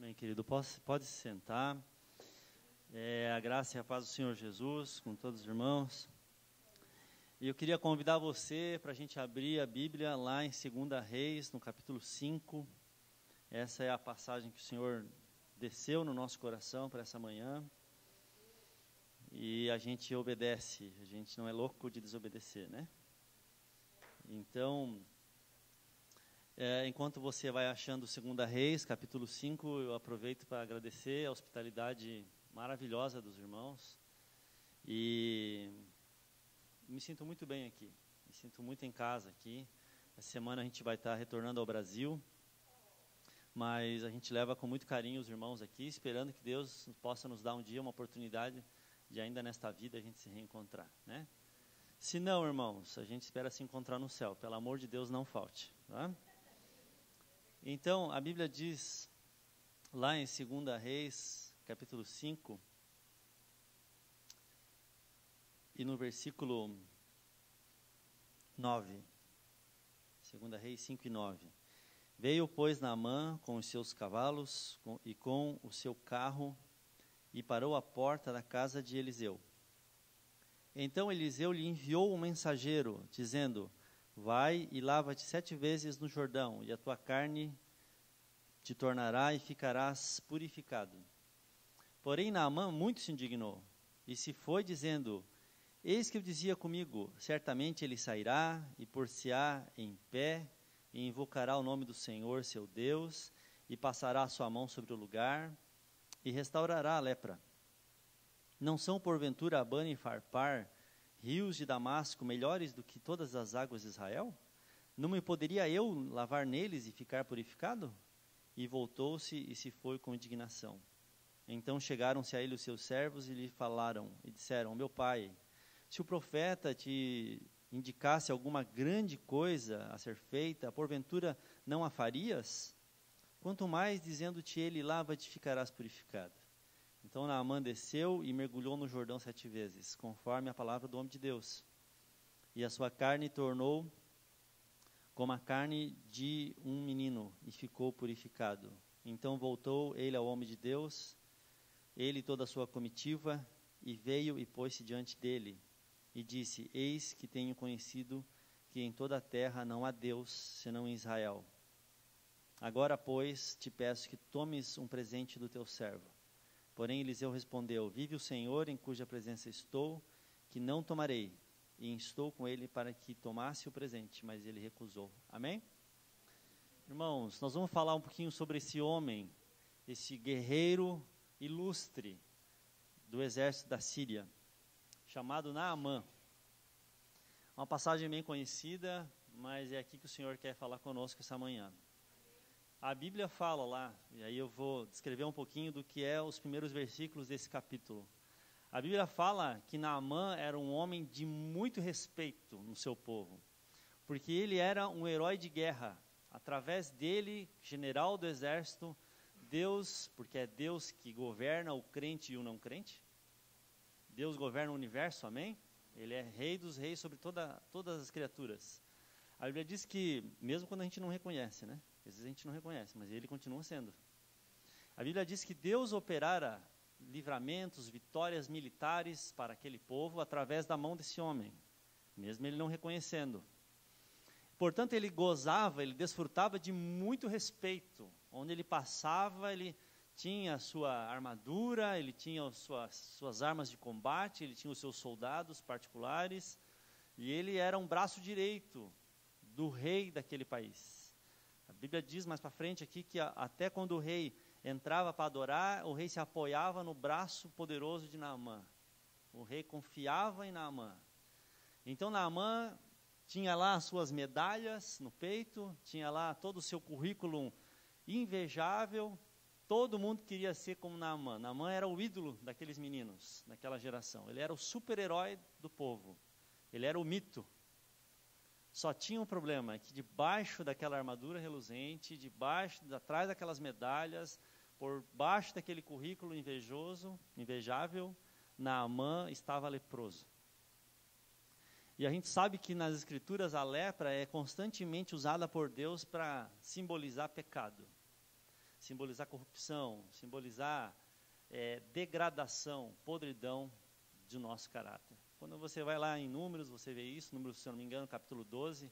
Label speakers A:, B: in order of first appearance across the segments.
A: Amém, querido. Pode se sentar. A graça e a paz do Senhor Jesus com todos os irmãos. E eu queria convidar você para a gente abrir a Bíblia lá em 2 Reis, no capítulo 5. Essa é a passagem que o Senhor desceu no nosso coração para essa manhã. E a gente obedece, a gente não é louco de desobedecer, né? Então, enquanto você vai achando 2 Reis, capítulo 5, eu aproveito para agradecer a hospitalidade maravilhosa dos irmãos. E me sinto muito bem aqui, me sinto muito em casa aqui. Essa semana a gente vai estar retornando ao Brasil, mas a gente leva com muito carinho os irmãos aqui, esperando que Deus possa nos dar um dia uma oportunidade de ainda nesta vida a gente se reencontrar, né? Se não, irmãos, a gente espera se encontrar no céu. Pelo amor de Deus, não falte, tá? Então, a Bíblia diz, lá em 2 Reis, capítulo 5, e no versículo 9, 2 Reis 5 e 9. Veio, pois, Naamã com os seus cavalos e com o seu carro, e parou à porta da casa de Eliseu. Então Eliseu lhe enviou um mensageiro, dizendo: vai e lava-te 7 vezes no Jordão, e a tua carne te tornará e ficarás purificado. Porém Naamã muito se indignou, e se foi dizendo: eis que eu dizia comigo, certamente ele sairá, e pôr-se-á em pé, e invocará o nome do Senhor seu Deus, e passará a sua mão sobre o lugar, e restaurará a lepra. Não são porventura Abana e Farpar, rios de Damasco, melhores do que todas as águas de Israel? Não me poderia eu lavar neles e ficar purificado? E voltou-se e se foi com indignação. Então chegaram-se a ele os seus servos e lhe falaram, e disseram: meu pai, se o profeta te indicasse alguma grande coisa a ser feita, porventura não a farias? Quanto mais dizendo-te ele, lava-te, ficarás purificado. Então Naamã desceu e mergulhou no Jordão 7 vezes, conforme a palavra do homem de Deus. E a sua carne tornou como a carne de um menino, e ficou purificado. Então voltou ele ao homem de Deus, ele e toda a sua comitiva, e veio e pôs-se diante dele, e disse: eis que tenho conhecido que em toda a terra não há Deus, senão em Israel. Agora, pois, te peço que tomes um presente do teu servo. Porém Eliseu respondeu: vive o Senhor, em cuja presença estou, que não tomarei. E instou com ele para que tomasse o presente, mas ele recusou. Amém? Irmãos, nós vamos falar um pouquinho sobre esse homem, esse guerreiro ilustre do exército da Síria, chamado Naamã. Uma passagem bem conhecida, mas é aqui que o Senhor quer falar conosco essa manhã. A Bíblia fala lá, e aí eu vou descrever um pouquinho do que é os primeiros versículos desse capítulo. A Bíblia fala que Naamã era um homem de muito respeito no seu povo, porque ele era um herói de guerra. Através dele, general do exército, Deus, porque é Deus que governa o crente e o não crente, Deus governa o universo, amém? Ele é rei dos reis sobre todas as criaturas. A Bíblia diz que, mesmo quando a gente não reconhece, né? Às vezes a gente não reconhece, mas ele continua sendo. A Bíblia diz que Deus operara livramentos, vitórias militares para aquele povo através da mão desse homem, mesmo ele não reconhecendo. Portanto, ele gozava, ele desfrutava de muito respeito. Onde ele passava, ele tinha a sua armadura, ele tinha as suas armas de combate, ele tinha os seus soldados particulares, e ele era um braço direito do rei daquele país. A Bíblia diz mais para frente aqui que até quando o rei entrava para adorar, o rei se apoiava no braço poderoso de Naamã. O rei confiava em Naamã. Então Naamã tinha lá as suas medalhas no peito, tinha lá todo o seu currículo invejável. Todo mundo queria ser como Naamã. Naamã era o ídolo daqueles meninos, daquela geração. Ele era o super-herói do povo. Ele era o mito. Só tinha um problema, é que debaixo daquela armadura reluzente, atrás daquelas medalhas, por baixo daquele currículo invejável, Naamã estava leproso. E a gente sabe que nas Escrituras a lepra é constantemente usada por Deus para simbolizar pecado. simbolizar corrupção, simbolizar degradação, podridão do nosso caráter. Quando você vai lá em Números, você vê isso, Números, se eu não me engano, capítulo 12,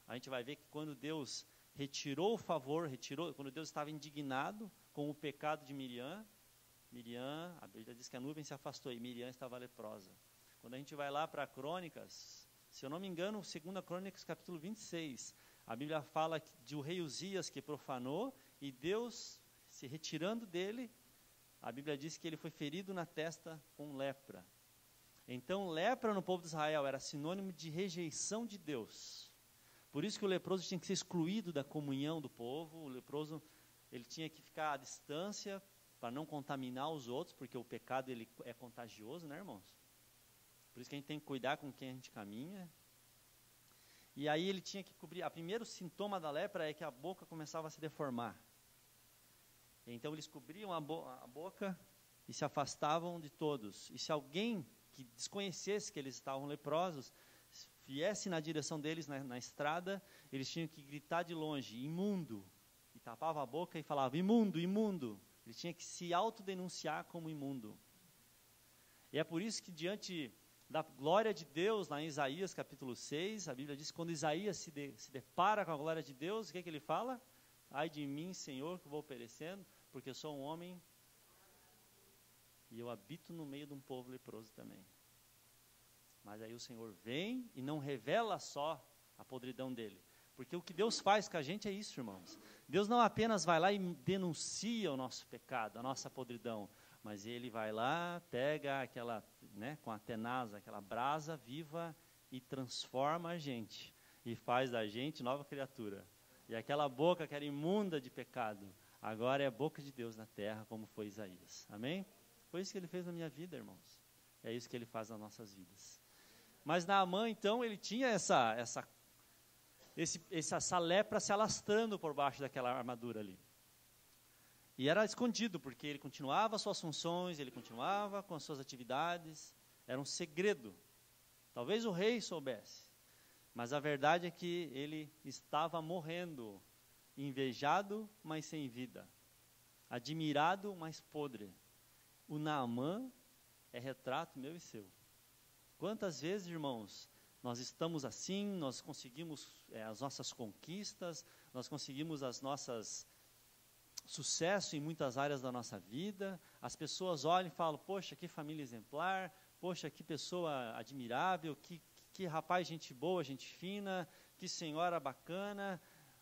A: a gente vai ver que quando Deus retirou o favor, quando Deus estava indignado com o pecado de Miriam, a Bíblia diz que a nuvem se afastou e Miriam estava leprosa. Quando a gente vai lá para Crônicas, se eu não me engano, 2 Crônicas, capítulo 26, a Bíblia fala de o rei Uzias que profanou e Deus, se retirando dele, a Bíblia diz que ele foi ferido na testa com lepra. Então, lepra no povo de Israel era sinônimo de rejeição de Deus. Por isso que o leproso tinha que ser excluído da comunhão do povo. O leproso, ele tinha que ficar à distância para não contaminar os outros, porque o pecado ele é contagioso, né, irmãos? Por isso que a gente tem que cuidar com quem a gente caminha. E aí ele tinha que cobrir. O primeiro sintoma da lepra é que a boca começava a se deformar. Então eles cobriam a boca e se afastavam de todos. E se alguém que desconhecesse que eles estavam leprosos, viesse na direção deles na estrada, eles tinham que gritar de longe, imundo. E tapava a boca e falava, imundo, imundo. Ele tinha que se autodenunciar como imundo. E é por isso que diante da glória de Deus, lá em Isaías capítulo 6, a Bíblia diz que quando Isaías se depara com a glória de Deus, o que ele fala? Ai de mim, Senhor, que vou perecendo, porque eu sou um homem e eu habito no meio de um povo leproso também. Mas aí o Senhor vem e não revela só a podridão dele. Porque o que Deus faz com a gente é isso, irmãos. Deus não apenas vai lá e denuncia o nosso pecado, a nossa podridão, mas Ele vai lá, pega aquela, com a tenaz, aquela brasa viva e transforma a gente. E faz da gente nova criatura. E aquela boca que era imunda de pecado, agora é a boca de Deus na terra, como foi Isaías. Amém? Foi isso que Ele fez na minha vida, irmãos. É isso que Ele faz nas nossas vidas. Mas Naamã, então, ele tinha essa lepra se alastrando por baixo daquela armadura ali. E era escondido, porque ele continuava suas funções, ele continuava com as suas atividades, era um segredo. Talvez o rei soubesse, mas a verdade é que ele estava morrendo, invejado, mas sem vida, admirado, mas podre. O Naamã é retrato meu e seu. Quantas vezes, irmãos, nós estamos assim, nós conseguimos as nossas conquistas, nós conseguimos as nossas sucesso em muitas áreas da nossa vida, as pessoas olham e falam, poxa, que família exemplar, poxa, que pessoa admirável, que rapaz, gente boa, gente fina, que senhora bacana,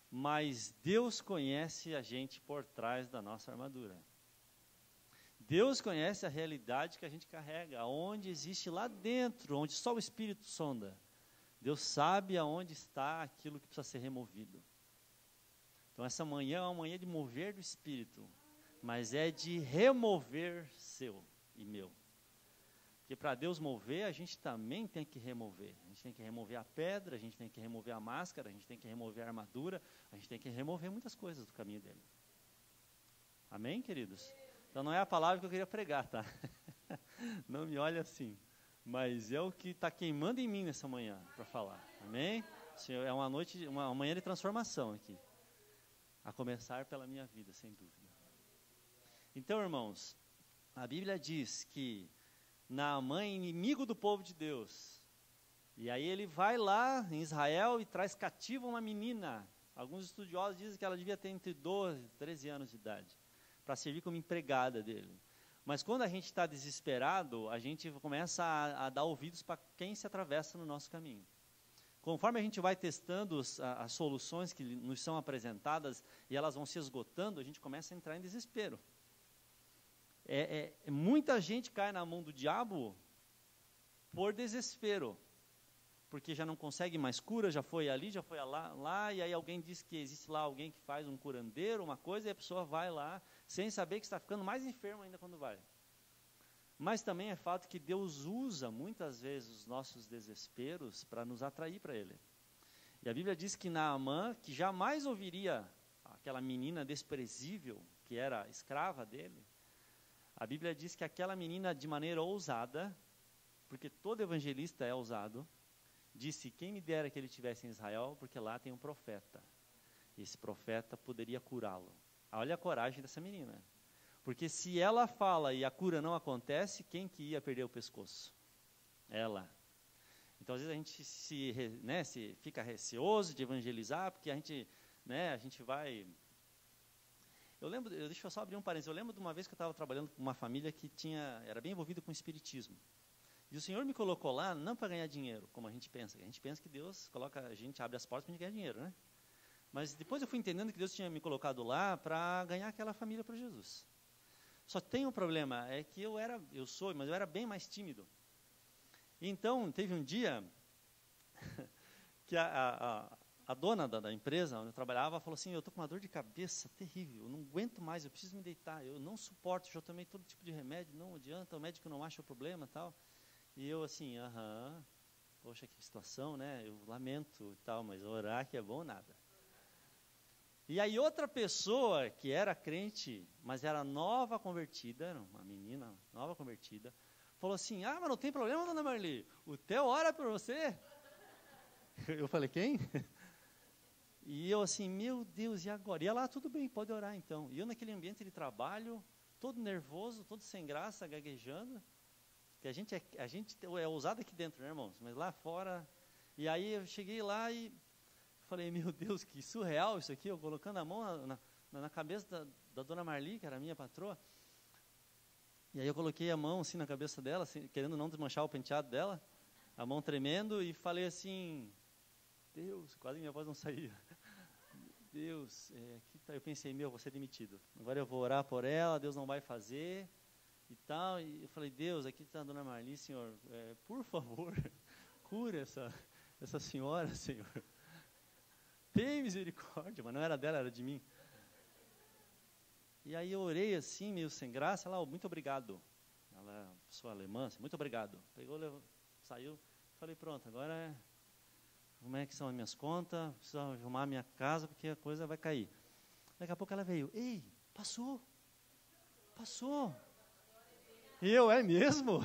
A: mas Deus conhece a gente por trás da nossa armadura. Deus conhece a realidade que a gente carrega, onde existe lá dentro, onde só o Espírito sonda. Deus sabe aonde está aquilo que precisa ser removido. Então essa manhã é uma manhã de mover do Espírito, mas é de remover seu e meu. Porque para Deus mover, a gente também tem que remover. A gente tem que remover a pedra, a gente tem que remover a máscara, a gente tem que remover a armadura, a gente tem que remover muitas coisas do caminho dele. Amém, queridos? Então não é a palavra que eu queria pregar, tá? Não me olhe assim. Mas é o que está queimando em mim nessa manhã para falar. Amém? Senhor, é uma manhã de transformação aqui. A começar pela minha vida, sem dúvida. Então, irmãos, a Bíblia diz que Naamã é inimigo do povo de Deus. E aí ele vai lá em Israel e traz cativa uma menina. Alguns estudiosos dizem que ela devia ter entre 12 e 13 anos de idade, para servir como empregada dele. Mas quando a gente está desesperado, a gente começa a dar ouvidos para quem se atravessa no nosso caminho. Conforme a gente vai testando as soluções que nos são apresentadas e elas vão se esgotando, a gente começa a entrar em desespero. Muita gente cai na mão do diabo por desespero, porque já não consegue mais cura, já foi ali, já foi lá, e aí alguém diz que existe lá alguém que faz um curandeiro, uma coisa, e a pessoa vai lá, sem saber que está ficando mais enfermo ainda quando vai. Mas também é fato que Deus usa muitas vezes os nossos desesperos para nos atrair para Ele. E a Bíblia diz que Naamã, que jamais ouviria aquela menina desprezível, que era escrava dele, a Bíblia diz que aquela menina, de maneira ousada, porque todo evangelista é ousado, disse, quem me dera que ele estivesse em Israel, porque lá tem um profeta. Esse profeta poderia curá-lo. Olha a coragem dessa menina. Porque se ela fala e a cura não acontece, quem que ia perder o pescoço? Ela. Então, às vezes, a gente se fica receoso de evangelizar, porque a gente vai... deixa eu só abrir um parênteses. Eu lembro de uma vez que eu estava trabalhando com uma família que era bem envolvida com o espiritismo. E o Senhor me colocou lá, não para ganhar dinheiro, como a gente pensa. A gente pensa que Deus abre as portas para a gente ganhar dinheiro, né? Mas depois eu fui entendendo que Deus tinha me colocado lá para ganhar aquela família para Jesus. Só tem um problema, é que mas eu era bem mais tímido. Então, teve um dia que a dona da empresa onde eu trabalhava falou assim, eu estou com uma dor de cabeça terrível, eu não aguento mais, eu preciso me deitar, eu não suporto, já tomei todo tipo de remédio, não adianta, o médico não acha o problema e tal. E eu assim, poxa, que situação, né? Eu lamento e tal, mas orar que é bom nada. E aí outra pessoa que era crente, mas era nova convertida, era uma menina nova convertida, falou assim, mas não tem problema, dona Marli, o Theo ora por você. Eu falei, quem? E eu assim, meu Deus, e agora? E ela, tudo bem, pode orar então. E eu naquele ambiente de trabalho, todo nervoso, todo sem graça, gaguejando, que a gente é ousado aqui dentro, né, irmãos? Mas lá fora, e aí eu cheguei lá e falei, meu Deus, que surreal isso aqui, eu colocando a mão na cabeça da dona Marli, que era a minha patroa. E aí eu coloquei a mão assim na cabeça dela, assim, querendo não desmanchar o penteado dela, a mão tremendo, e falei assim, Deus, quase minha voz não saía. Deus, aqui tá, eu pensei, vou ser demitido. Agora eu vou orar por ela, Deus não vai fazer e tal. E eu falei, Deus, aqui está a dona Marli, Senhor, por favor, cura essa senhora, Senhor. Tem misericórdia, mas não era dela, era de mim. E aí eu orei assim, meio sem graça, ela, muito obrigado. Ela é pessoa alemã, assim, muito obrigado. Pegou, saiu, falei, pronto, agora como é que são as minhas contas, preciso arrumar a minha casa, porque a coisa vai cair. Daqui a pouco ela veio, ei, passou. E eu, é mesmo?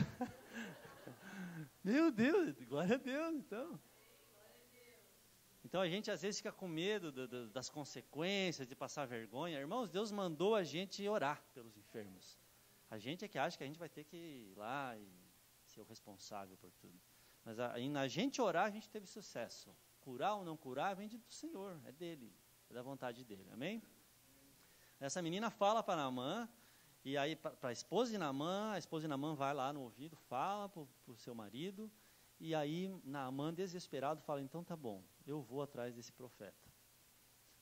A: Meu Deus, glória a Deus, então. Então a gente às vezes fica com medo das consequências, de passar vergonha. Irmãos, Deus mandou a gente orar pelos enfermos. A gente é que acha que a gente vai ter que ir lá e ser o responsável por tudo. Mas na gente orar, a gente teve sucesso. Curar ou não curar, vem do Senhor, é dele, é da vontade dele, amém? Essa menina fala para Naamã, e aí para a esposa de Naamã vai lá no ouvido, fala para o seu marido, e aí Naamã, desesperado, fala, então tá bom, eu vou atrás desse profeta.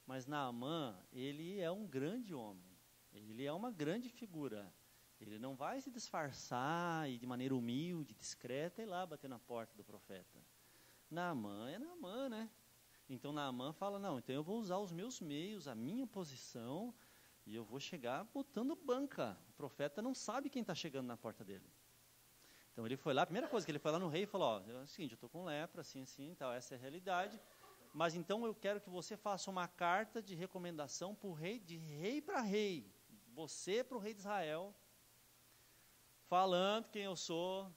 A: Mas Naamã, ele é um grande homem, ele é uma grande figura, ele não vai se disfarçar e de maneira humilde, discreta, ir lá bater na porta do profeta. Naamã é Naamã, né? Então Naamã fala, não, então eu vou usar os meus meios, a minha posição, e eu vou chegar botando banca. O profeta não sabe quem está chegando na porta dele. Então ele foi lá, a primeira coisa que ele foi lá no rei e falou, é o seguinte, eu estou com lepra, assim, tal, essa é a realidade, mas então eu quero que você faça uma carta de recomendação para o rei, de rei para rei, você para o rei de Israel, falando quem eu sou,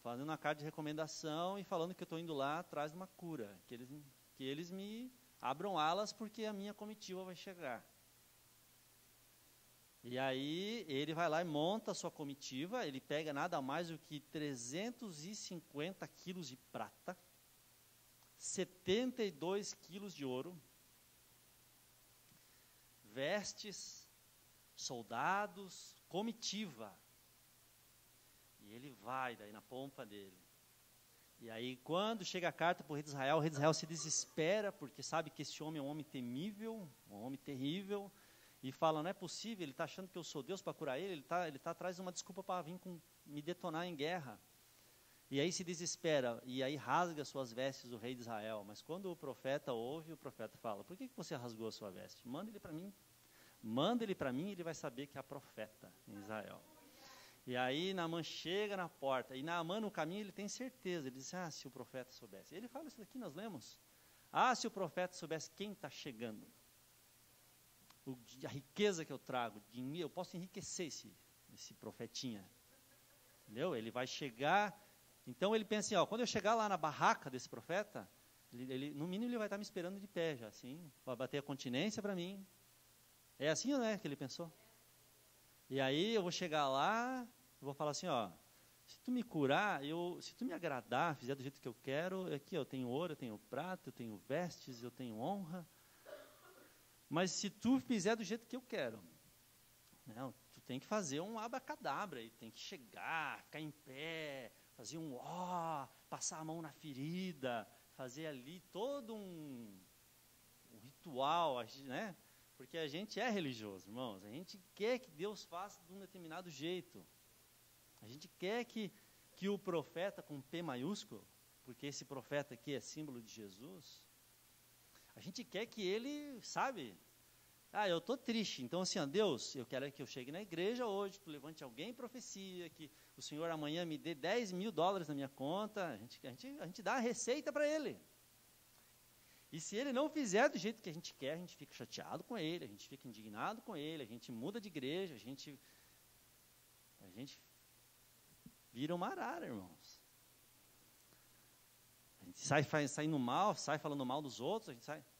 A: fazendo uma carta de recomendação e falando que eu estou indo lá atrás de uma cura, que eles me abram alas porque a minha comitiva vai chegar. E aí ele vai lá e monta a sua comitiva, ele pega nada mais do que 350 quilos de prata, 72 quilos de ouro, vestes, soldados, comitiva. E ele vai daí na pompa dele. E aí quando chega a carta para o rei de Israel, o rei de Israel se desespera, porque sabe que esse homem é um homem temível, um homem terrível, e fala, não é possível, ele está achando que eu sou Deus para curar ele está atrás de uma desculpa para vir me detonar em guerra. E aí se desespera, e aí rasga suas vestes o rei de Israel. Mas quando o profeta ouve, o profeta fala, por que você rasgou a sua veste? Manda ele para mim, ele vai saber que há profeta em Israel. E aí Naamã chega na porta, e Naamã no caminho ele tem certeza, ele diz, se o profeta soubesse. Ele fala isso daqui, nós lemos. Se o profeta soubesse quem está chegando, a riqueza que eu trago, eu posso enriquecer esse profetinha. Entendeu? Ele vai chegar, então ele pensa assim, quando eu chegar lá na barraca desse profeta, no mínimo ele vai estar me esperando de pé já, assim, vai bater a continência para mim, É assim ou não é que ele pensou? E aí eu vou chegar lá, eu vou falar assim, ó, se tu me curar, se tu me agradar, fizer do jeito que eu quero, aqui eu tenho ouro, eu tenho prata, eu tenho vestes, eu tenho honra. Mas se tu fizer do jeito que eu quero, não, tu tem que fazer um abacadabra, e tem que chegar, ficar em pé, fazer um passar a mão na ferida, fazer ali todo um ritual, né? Porque a gente é religioso, irmãos. A gente quer que Deus faça de um determinado jeito. A gente quer que o profeta com P maiúsculo, porque esse profeta aqui é símbolo de Jesus, a gente quer que ele, sabe, eu estou triste, então assim, ó, Deus, eu quero que eu chegue na igreja hoje, tu levante alguém em profecia, que o Senhor amanhã me dê $10.000 na minha conta, a gente dá a receita para ele. E se ele não fizer do jeito que a gente quer, a gente fica chateado com ele, a gente fica indignado com ele, a gente muda de igreja, a gente vira uma arara, irmãos. A gente sai no mal, sai falando mal dos outros,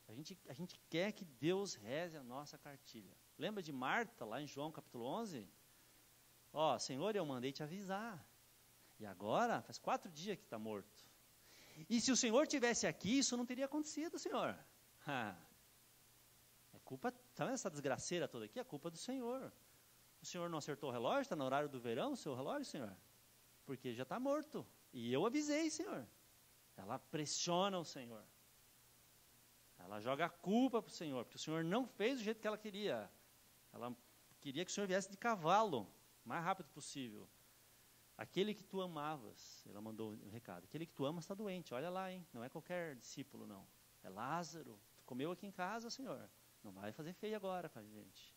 A: a gente quer que Deus reze a nossa cartilha. Lembra de Marta, lá em João capítulo 11? Senhor, eu mandei te avisar. E agora, faz 4 dias que está morto. E se o Senhor tivesse aqui, isso não teria acontecido, Senhor. É culpa, tá vendo essa desgraceira toda aqui? É culpa do Senhor. O Senhor não acertou o relógio? Está no horário do verão o seu relógio, Senhor? Porque já está morto. E eu avisei, Senhor. Ela pressiona o Senhor. Ela joga a culpa para o Senhor, porque o Senhor não fez do jeito que ela queria. Ela queria que o Senhor viesse de cavalo, o mais rápido possível. Aquele que tu amavas, ela mandou um recado, aquele que tu amas está doente, olha lá, hein? Não é qualquer discípulo, não. É Lázaro, tu comeu aqui em casa, Senhor. Não vai fazer feio agora com a gente.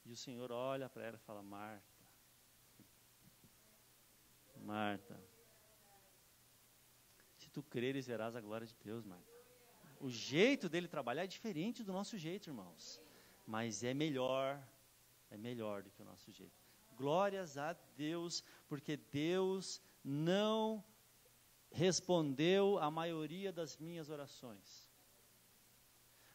A: E o Senhor olha para ela e fala, Marta, Marta, se tu creres, verás a glória de Deus, Marta. O jeito dele trabalhar é diferente do nosso jeito, irmãos. Mas é melhor do que o nosso jeito. Glórias a Deus, porque Deus não respondeu a maioria das minhas orações.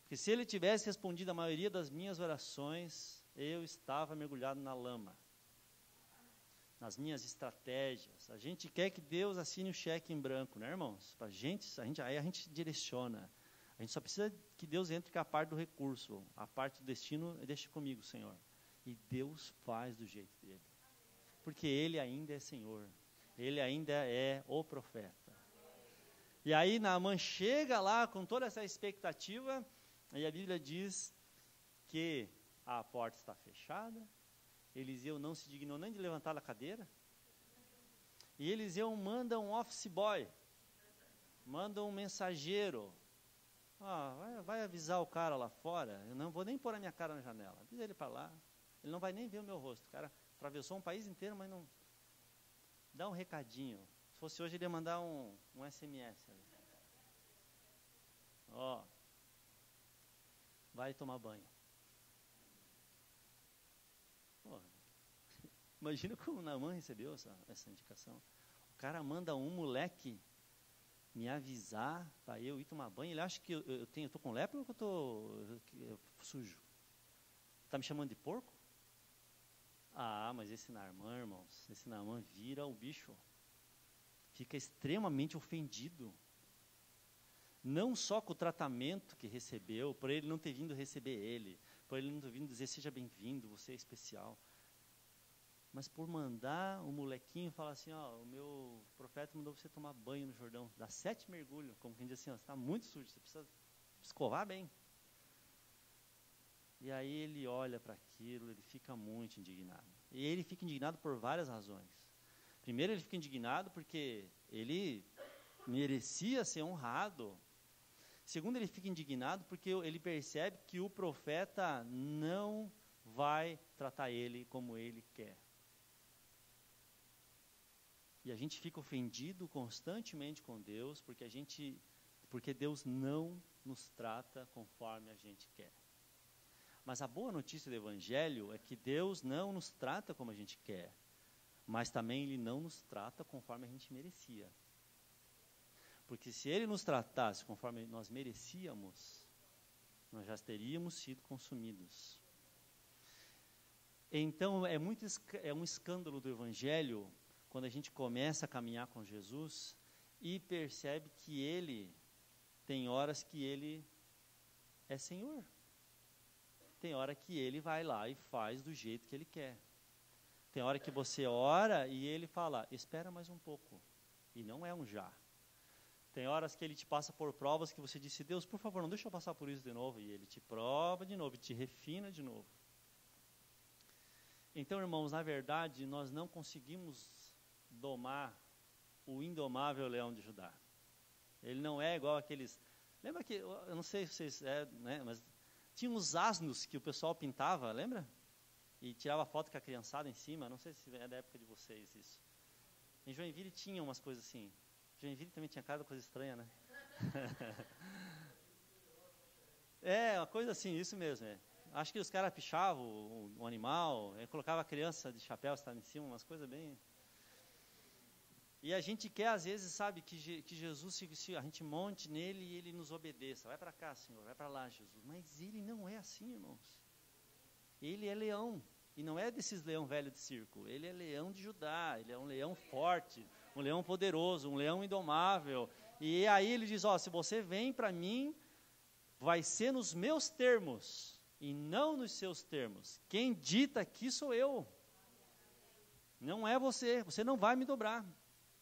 A: Porque se Ele tivesse respondido a maioria das minhas orações, eu estava mergulhado na lama, nas minhas estratégias. A gente quer que Deus assine o cheque em branco, né, irmãos? Aí a gente direciona. A gente só precisa que Deus entre com a parte do recurso, a parte do destino, deixe comigo, Senhor. E Deus faz do jeito dele. Porque Ele ainda é Senhor. Ele ainda é o profeta. E aí Naamã chega lá com toda essa expectativa, e a Bíblia diz que a porta está fechada, Eliseu não se dignou nem de levantar da cadeira, e Eliseu manda um office boy, manda um mensageiro, vai avisar o cara lá fora, eu não vou nem pôr a minha cara na janela, avisa ele para lá, ele não vai nem ver o meu rosto, o cara atravessou um país inteiro, mas não, dá um recadinho, se fosse hoje ele ia mandar um SMS, vai tomar banho. Imagina como Naamã recebeu essa indicação. O cara manda um moleque me avisar para eu ir tomar banho. Ele acha que eu estou com lepra ou que eu sujo? Está me chamando de porco? Mas esse Naamã, irmãos, esse Naamã vira o bicho. Fica extremamente ofendido. Não só com o tratamento que recebeu, por ele não ter vindo receber ele, por ele não ter vindo dizer seja bem-vindo, você é especial. Mas por mandar o molequinho falar assim, o meu profeta mandou você tomar banho no Jordão, dá 7 mergulhos, como quem diz assim, você está muito sujo, você precisa escovar bem. E aí ele olha para aquilo, ele fica muito indignado. E ele fica indignado por várias razões. Primeiro, ele fica indignado porque ele merecia ser honrado. Segundo, ele fica indignado porque ele percebe que o profeta não vai tratar ele como ele quer. E a gente fica ofendido constantemente com Deus, porque Deus não nos trata conforme a gente quer. Mas a boa notícia do Evangelho é que Deus não nos trata como a gente quer, mas também Ele não nos trata conforme a gente merecia. Porque se Ele nos tratasse conforme nós merecíamos, nós já teríamos sido consumidos. Então, é um escândalo do Evangelho quando a gente começa a caminhar com Jesus e percebe que Ele, tem horas que Ele é Senhor. Tem hora que Ele vai lá e faz do jeito que Ele quer. Tem hora que você ora e Ele fala, espera mais um pouco. E não é um já. Tem horas que Ele te passa por provas que você disse, Deus, por favor, não deixa eu passar por isso de novo. E Ele te prova de novo, e te refina de novo. Então, irmãos, na verdade, nós não conseguimos domar o indomável leão de Judá. Ele não é igual aqueles... Lembra que, eu não sei se vocês... né, mas tinha uns asnos que o pessoal pintava, lembra? E tirava foto com a criançada em cima. Não sei se é da época de vocês isso. Em Joinville tinha umas coisas assim. Joinville também tinha cada coisa estranha, né? É, uma coisa assim, isso mesmo. Acho que os caras pichavam o animal, colocava a criança de chapéu, estava em cima, umas coisas bem... E a gente quer, às vezes, sabe, que Jesus, a gente monte nele e ele nos obedeça. Vai para cá, Senhor, vai para lá, Jesus. Mas ele não é assim, irmãos. Ele é leão. E não é desses leão velho de circo. Ele é leão de Judá. Ele é um leão forte, um leão poderoso, um leão indomável. E aí ele diz, se você vem para mim, vai ser nos meus termos e não nos seus termos. Quem dita aqui sou eu. Não é você. Você não vai me dobrar.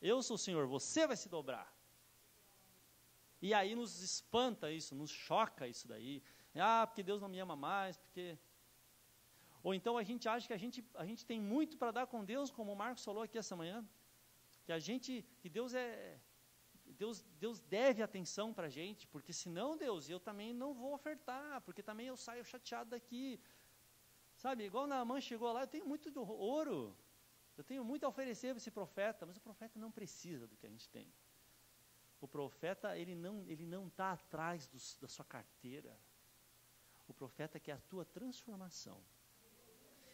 A: Eu sou o Senhor, você vai se dobrar. E aí nos espanta isso, nos choca isso daí. Porque Deus não me ama mais, porque... Ou então a gente acha que a gente tem muito para dar com Deus, como o Marcos falou aqui essa manhã. Que Deus deve atenção para a gente, porque senão, Deus, eu também não vou ofertar, porque também eu saio chateado daqui. Sabe, igual Naamã chegou lá, eu tenho muito de ouro. Eu tenho muito a oferecer para esse profeta, mas o profeta não precisa do que a gente tem. O profeta, ele não está atrás da sua carteira. O profeta quer a tua transformação.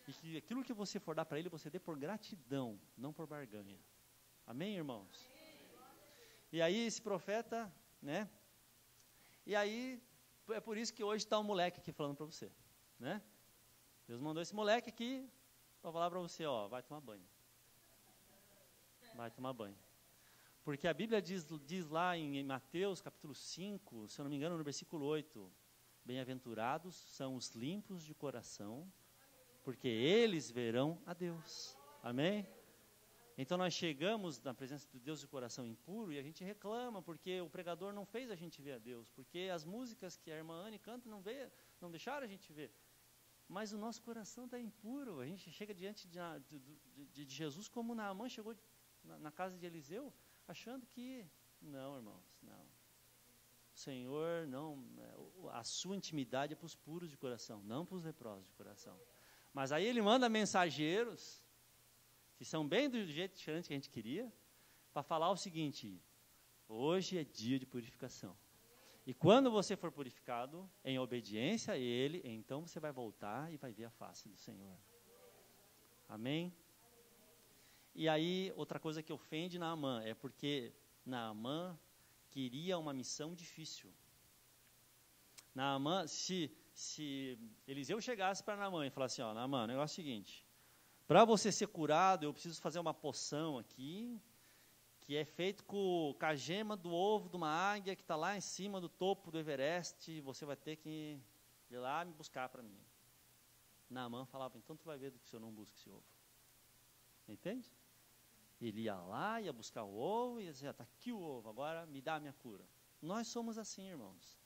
A: E que aquilo que você for dar para ele, você dê por gratidão, não por barganha. Amém, irmãos? E aí esse profeta, né? E aí, é por isso que hoje está um moleque aqui falando para você, né? Deus mandou esse moleque aqui para falar para você, vai tomar banho. Vai tomar banho. Porque a Bíblia diz lá em Mateus capítulo 5, se eu não me engano no versículo 8, bem-aventurados são os limpos de coração, porque eles verão a Deus. Amém? Então nós chegamos na presença de Deus de coração impuro e a gente reclama, porque o pregador não fez a gente ver a Deus, porque as músicas que a irmã Anne canta não deixaram a gente ver. Mas o nosso coração está impuro. A gente chega diante de Jesus como Naamã chegou na casa de Eliseu, achando que, não, irmãos, não. O Senhor, não, a sua intimidade é para os puros de coração, não para os leprosos de coração. Mas aí ele manda mensageiros, que são bem do jeito diferente que a gente queria, para falar o seguinte, hoje é dia de purificação. E quando você for purificado, em obediência a Ele, então você vai voltar e vai ver a face do Senhor. Amém? E aí, outra coisa que ofende Naamã é porque Naamã queria uma missão difícil. Naamã, se Eliseu chegasse para Naamã e falasse, Naamã, o negócio é o seguinte, para você ser curado, eu preciso fazer uma poção aqui, que é feito com a gema do ovo de uma águia que está lá em cima do topo do Everest, e você vai ter que ir lá me buscar para mim. Naamã falava, então tu vai ver do que se eu não busco esse ovo. Entende? Ele ia lá, ia buscar o ovo, e ia dizer, está aqui o ovo, agora me dá a minha cura. Nós somos assim, irmãos.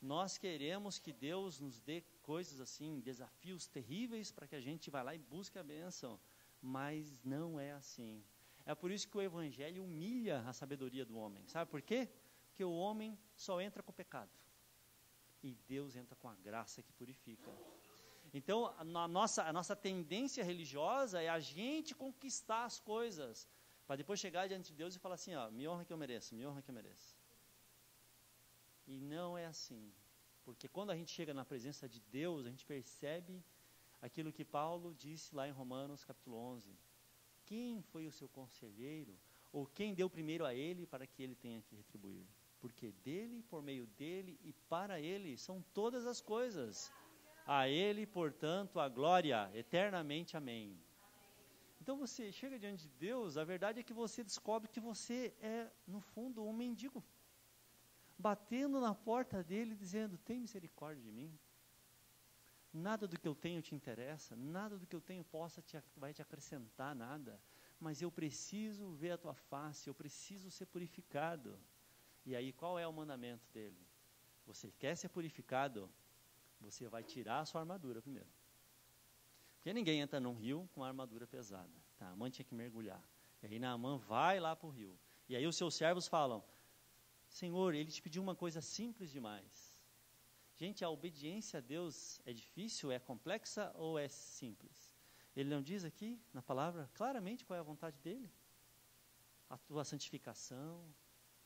A: Nós queremos que Deus nos dê coisas assim, desafios terríveis, para que a gente vá lá e busque a bênção. Mas não é assim. É por isso que o Evangelho humilha a sabedoria do homem. Sabe por quê? Porque o homem só entra com o pecado. E Deus entra com a graça que purifica. Então, a nossa tendência religiosa é a gente conquistar as coisas, para depois chegar diante de Deus e falar assim, me honra que eu mereço, me honra que eu mereço. E não é assim. Porque quando a gente chega na presença de Deus, a gente percebe aquilo que Paulo disse lá em Romanos capítulo 11. Quem foi o seu conselheiro? Ou quem deu primeiro a ele para que ele tenha que retribuir? porque dele, por meio dele e para ele são todas as coisas. A ele, portanto, a glória eternamente. Amém. Então você chega diante de Deus, a verdade é que você descobre que você é, no fundo, um mendigo, batendo na porta dele, dizendo: tem misericórdia de mim. Nada do que eu tenho te interessa, nada do que eu tenho vai te acrescentar nada, mas eu preciso ver a tua face, eu preciso ser purificado. E aí qual é o mandamento dele? Você quer ser purificado? Você vai tirar a sua armadura primeiro. Porque ninguém entra num rio com uma armadura pesada. Naamã tinha que mergulhar. E aí Naamã vai lá para o rio. E aí os seus servos falam: Senhor, ele te pediu uma coisa simples demais. Gente, a obediência a Deus é difícil, é complexa ou é simples? Ele não diz aqui na palavra claramente qual é a vontade dele? A tua santificação,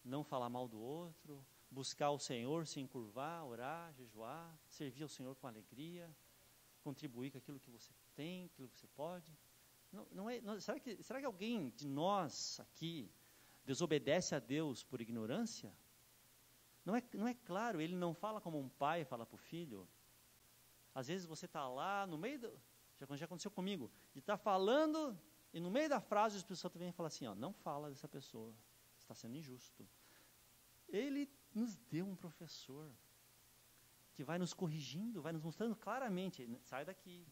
A: não falar mal do outro, buscar o Senhor, se encurvar, orar, jejuar, servir ao Senhor com alegria, contribuir com aquilo que você tem, aquilo que você pode. Será que alguém de nós aqui desobedece a Deus por ignorância? Não é claro, ele não fala como um pai fala para o filho. Às vezes você está lá no meio já aconteceu comigo, de estar falando e no meio da frase as pessoas vêm e falam assim: não fala dessa pessoa, está sendo injusto. Ele nos deu um professor que vai nos corrigindo, vai nos mostrando claramente: sai daqui,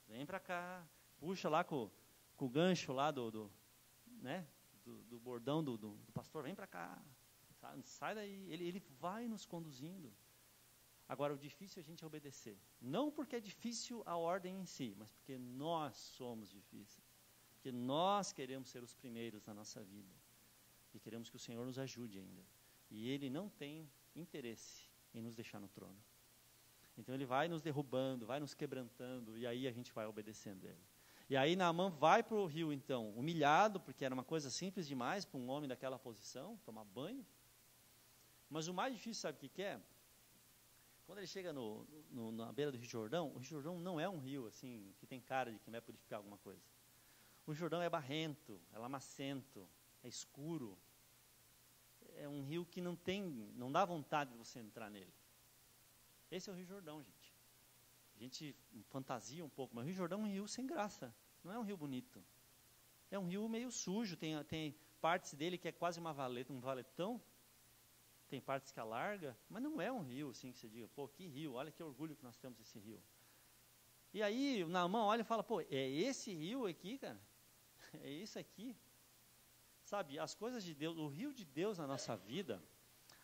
A: vem para cá, puxa lá com o gancho lá do bordão do pastor, vem para cá, sai daí. Ele vai nos conduzindo. Agora, o difícil é a gente obedecer, não porque é difícil a ordem em si, mas porque nós somos difíceis, porque nós queremos ser os primeiros na nossa vida e queremos que o Senhor nos ajude ainda, e Ele não tem interesse em nos deixar no trono. Então Ele vai nos derrubando, vai nos quebrantando, e aí a gente vai obedecendo Ele. E aí Naamã vai para o rio, então, humilhado, porque era uma coisa simples demais para um homem daquela posição, tomar banho. Mas o mais difícil, sabe o que é? Quando ele chega na beira do Rio Jordão, o Rio Jordão não é um rio assim, que tem cara de que vai purificar alguma coisa. O Jordão é barrento, é lamacento, é escuro. É um rio que não dá vontade de você entrar nele. Esse é o Rio Jordão, gente. A gente fantasia um pouco, mas o Rio Jordão é um rio sem graça. Não é um rio bonito. É um rio meio sujo, tem partes dele que é quase um valetão. Tem partes que alarga, mas não é um rio assim que você diga: pô, que rio, olha que orgulho que nós temos desse rio. E aí o Naamã olha e fala: pô, é esse rio aqui, cara? É isso aqui? Sabe, as coisas de Deus, o rio de Deus na nossa vida,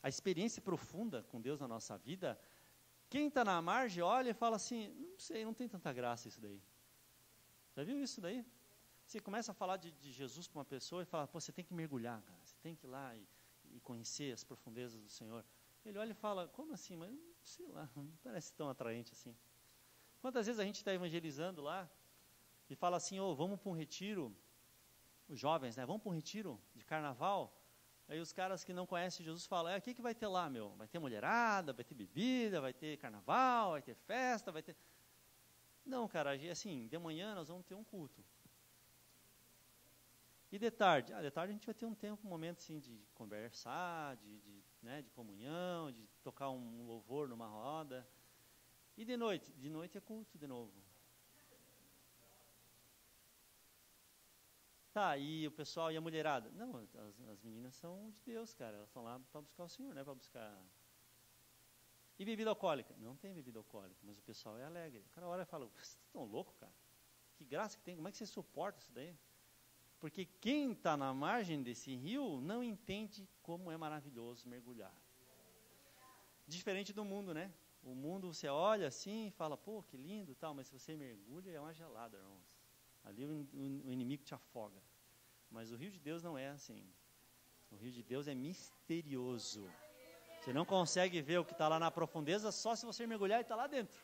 A: a experiência profunda com Deus na nossa vida, quem está na margem olha e fala assim: não sei, não tem tanta graça isso daí. Já viu isso daí? Você começa a falar de Jesus para uma pessoa e fala: pô, você tem que mergulhar, cara, você tem que ir lá e conhecer as profundezas do Senhor. Ele olha e fala: como assim? Mas sei lá, não parece tão atraente assim. Quantas vezes a gente está evangelizando lá e fala assim: vamos para um retiro, os jovens, né? Vamos para um retiro de carnaval. Aí os caras que não conhecem Jesus falam: o que vai ter lá, meu? Vai ter mulherada, vai ter bebida, vai ter carnaval, vai ter festa, vai ter... Não, cara, assim, de manhã nós vamos ter um culto. E de tarde? De tarde a gente vai ter um tempo, um momento assim de conversar, de comunhão, de tocar um louvor numa roda. E de noite? De noite é culto de novo. Tá, e o pessoal e a mulherada? Não, as meninas são de Deus, cara, elas estão lá para buscar o Senhor, né? Para buscar... E bebida alcoólica? Não tem bebida alcoólica, mas o pessoal é alegre. O cara olha e fala: vocês estão loucos, cara? Que graça que tem, como é que você suporta isso daí? Porque quem está na margem desse rio não entende como é maravilhoso mergulhar. Diferente do mundo, né? O mundo você olha assim e fala: pô, que lindo, tal, mas se você mergulha é uma gelada, irmãos. Ali o inimigo te afoga. Mas o rio de Deus não é assim. O rio de Deus é misterioso. Você não consegue ver o que está lá na profundeza só se você mergulhar e está lá dentro.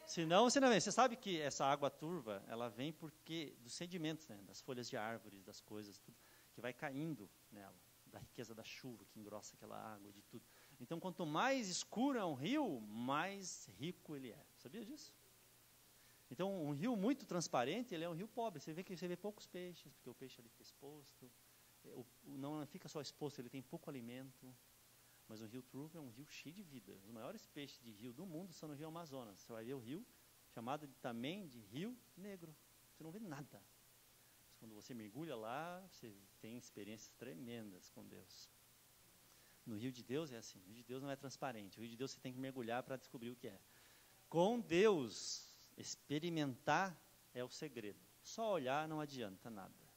A: Senão você não vê. Você sabe que essa água turva, ela vem porque dos sedimentos, né, das folhas de árvores, das coisas, tudo, que vai caindo nela, da riqueza da chuva que engrossa aquela água, de tudo. Então, quanto mais escuro é um rio, mais rico ele é. Sabia disso? Então, um rio muito transparente, ele é um rio pobre. Você vê poucos peixes, porque o peixe ali fica exposto. não fica só exposto, ele tem pouco alimento. Mas o rio Turvo é um rio cheio de vida. Os maiores peixes de rio do mundo são no rio Amazonas. Você vai ver o rio chamado também de Rio Negro. Você não vê nada. Mas quando você mergulha lá, você tem experiências tremendas com Deus. No rio de Deus é assim. O rio de Deus não é transparente. O rio de Deus você tem que mergulhar para descobrir o que é. Com Deus, experimentar é o segredo. Só olhar não adianta nada.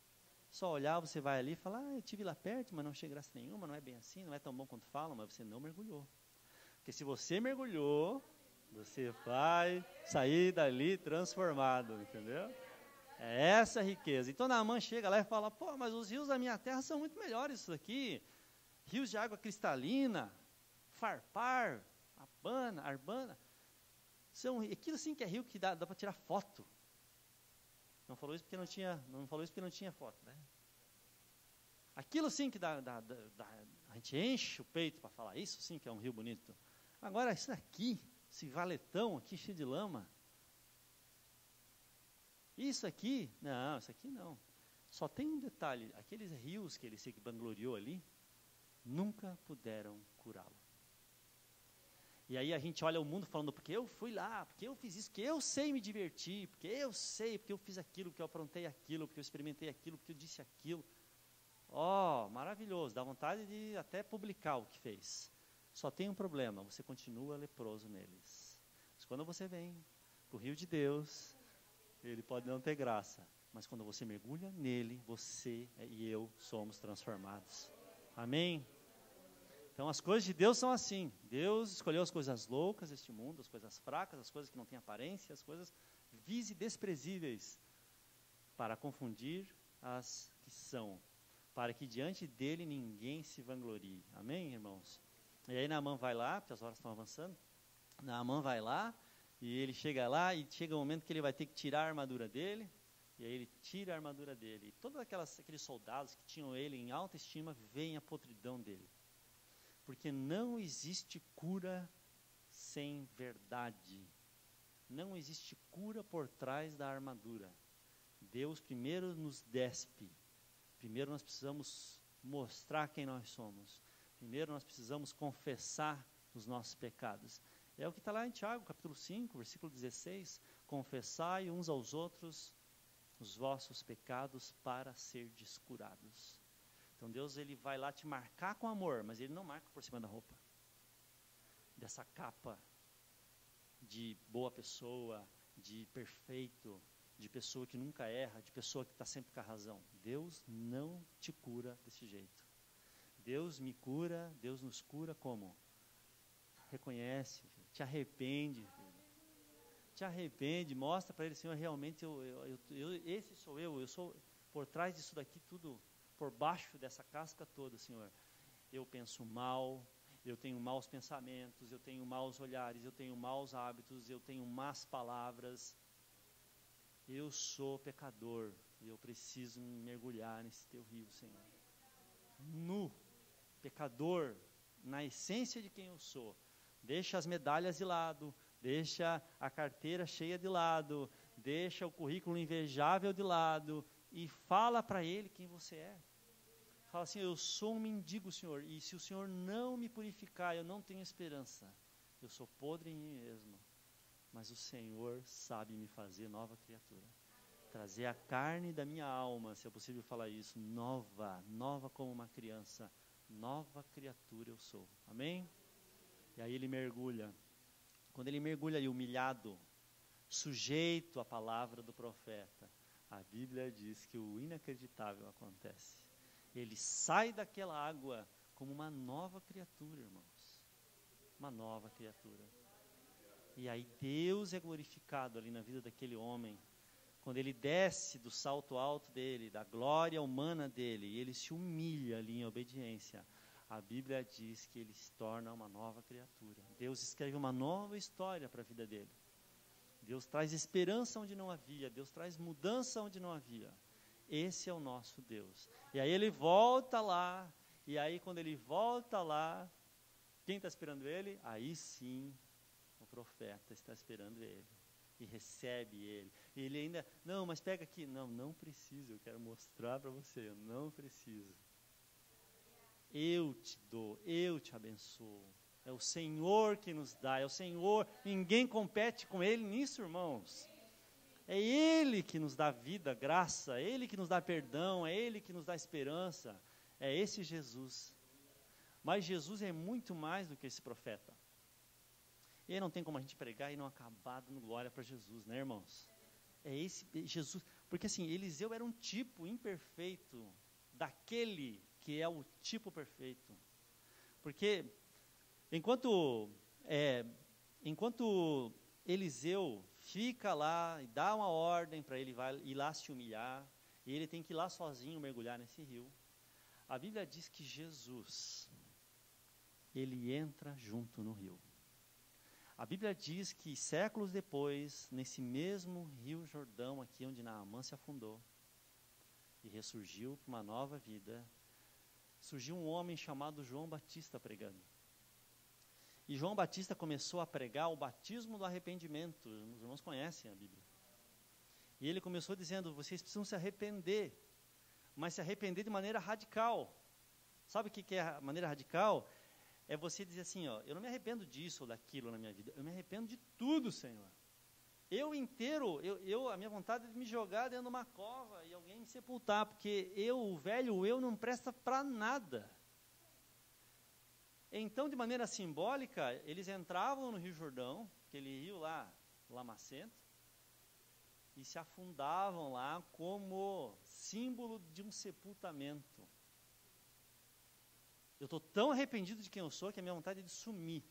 A: Só olhar, você vai ali e fala, eu estive lá perto, mas não achei graça nenhuma, não é bem assim, não é tão bom quanto falam, mas você não mergulhou. Porque se você mergulhou, você vai sair dali transformado, entendeu? É essa a riqueza. Então Naamã chega lá e fala, pô, mas os rios da minha terra são muito melhores isso aqui. Rios de água cristalina, Farpar, Arbana. Aquilo sim que é rio que dá para tirar foto. Não falou isso porque não tinha foto, né? Aquilo sim que a gente enche o peito para falar, isso sim que é um rio bonito. Agora, isso aqui, esse valetão aqui cheio de lama, isso aqui não. Só tem um detalhe, aqueles rios que ele se vangloriou ali, nunca puderam curá-lo. E aí a gente olha o mundo falando, porque eu fui lá, porque eu fiz isso, porque eu sei me divertir, porque eu fiz aquilo, porque eu aprontei aquilo, porque eu experimentei aquilo, porque eu disse aquilo. Maravilhoso, dá vontade de até publicar o que fez. Só tem um problema, você continua leproso neles. Mas quando você vem para o rio de Deus, ele pode não ter graça, mas quando você mergulha nele, você e eu somos transformados. Amém? Então as coisas de Deus são assim. Deus escolheu as coisas loucas deste mundo, as coisas fracas, as coisas que não têm aparência, as coisas vis e desprezíveis, para confundir as que são, para que diante dele ninguém se vanglorie. Amém, irmãos? E aí Naamã vai lá, porque as horas estão avançando, Naamã vai lá, e ele chega lá, e chega um momento que ele vai ter que tirar a armadura dele, e aí ele tira a armadura dele. E todos aqueles soldados que tinham ele em alta estima, veem a podridão dele. Porque não existe cura sem verdade. Não existe cura por trás da armadura. Deus primeiro nos despe. Primeiro nós precisamos mostrar quem nós somos. Primeiro nós precisamos confessar os nossos pecados. É o que está lá em Tiago, capítulo 5, versículo 16. Confessai uns aos outros os vossos pecados para serdes curados. Então Deus ele vai lá te marcar com amor, mas ele não marca por cima da roupa. Dessa capa de boa pessoa, de perfeito, de pessoa que nunca erra, de pessoa que está sempre com a razão. Deus não te cura desse jeito. Deus me cura, Deus nos cura como? Reconhece, filho, te arrepende, filho. Te arrepende, mostra para ele, Senhor, realmente esse sou eu sou por trás disso daqui tudo. Por baixo dessa casca toda, Senhor, eu penso mal, eu tenho maus pensamentos, eu tenho maus olhares, eu tenho maus hábitos, eu tenho más palavras. Eu sou pecador e eu preciso mergulhar nesse teu rio, Senhor. Nu, pecador, na essência de quem eu sou. Deixa as medalhas de lado, deixa a carteira cheia de lado, deixa o currículo invejável de lado e fala para ele quem você é. Fala assim, eu sou um mendigo, Senhor, e se o Senhor não me purificar, eu não tenho esperança. Eu sou podre em mim mesmo, mas o Senhor sabe me fazer nova criatura. Trazer a carne da minha alma, se é possível falar isso, nova como uma criança, nova criatura eu sou. Amém? E aí ele mergulha. Quando ele mergulha ali humilhado, sujeito à palavra do profeta, a Bíblia diz que o inacreditável acontece. Ele sai daquela água como uma nova criatura, irmãos. Uma nova criatura. E aí Deus é glorificado ali na vida daquele homem. Quando ele desce do salto alto dele, da glória humana dele, e ele se humilha ali em obediência, a Bíblia diz que ele se torna uma nova criatura. Deus escreve uma nova história para a vida dele. Deus traz esperança onde não havia, Deus traz mudança onde não havia. Esse é o nosso Deus. E aí ele volta lá, e aí quando ele volta lá, quem está esperando ele? Aí sim, o profeta está esperando ele. E recebe ele. E ele ainda, não, mas pega aqui. Não, não preciso, eu quero mostrar para você, eu não preciso. eu te dou, eu te abençoo. É o Senhor que nos dá, é o Senhor, ninguém compete com Ele nisso, irmãos. É Ele que nos dá vida, graça, é Ele que nos dá perdão, é Ele que nos dá esperança, é esse Jesus. Mas Jesus é muito mais do que esse profeta. E aí não tem como a gente pregar e não acabar dando glória para Jesus, né, irmãos? É esse Jesus, porque assim, Eliseu era um tipo imperfeito daquele que é o tipo perfeito. Porque enquanto Eliseu fica lá e dá uma ordem para ele ir lá se humilhar, e ele tem que ir lá sozinho mergulhar nesse rio, a Bíblia diz que Jesus, ele entra junto no rio. A Bíblia diz que séculos depois, nesse mesmo rio Jordão, aqui onde Naamã se afundou e ressurgiu para uma nova vida, surgiu um homem chamado João Batista pregando. E João Batista começou a pregar o batismo do arrependimento. Os irmãos conhecem a Bíblia. E ele começou dizendo, vocês precisam se arrepender, mas se arrepender de maneira radical. Sabe o que é a maneira radical? É você dizer assim, ó, eu não me arrependo disso ou daquilo na minha vida, eu me arrependo de tudo, Senhor. Eu inteiro, a minha vontade é de me jogar dentro de uma cova e alguém me sepultar, porque o velho eu não presta para nada. Então, de maneira simbólica, eles entravam no Rio Jordão, aquele rio lá, lamacento, e se afundavam lá como símbolo de um sepultamento. Eu estou tão arrependido de quem eu sou que a minha vontade é de sumir,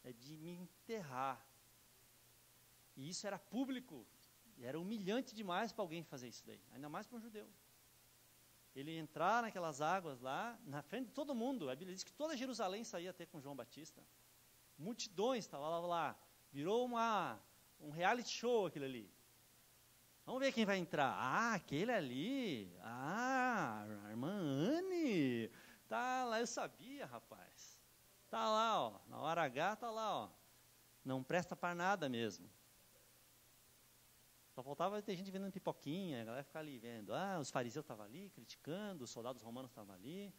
A: é de me enterrar. E isso era público, e era humilhante demais para alguém fazer isso daí, ainda mais para um judeu. Ele entrar naquelas águas lá, na frente de todo mundo, a Bíblia diz que toda Jerusalém saía até com João Batista. Multidões estavam lá, virou um reality show aquilo ali. Vamos ver quem vai entrar. Ah, aquele ali, a irmã Anne, tá lá, eu sabia, rapaz. Tá lá, ó, na hora H tá lá, ó. Não presta para nada mesmo. Só faltava ter gente vendendo pipoquinha, a galera ficar ali vendo. Ah, os fariseus estavam ali criticando, os soldados romanos estavam ali.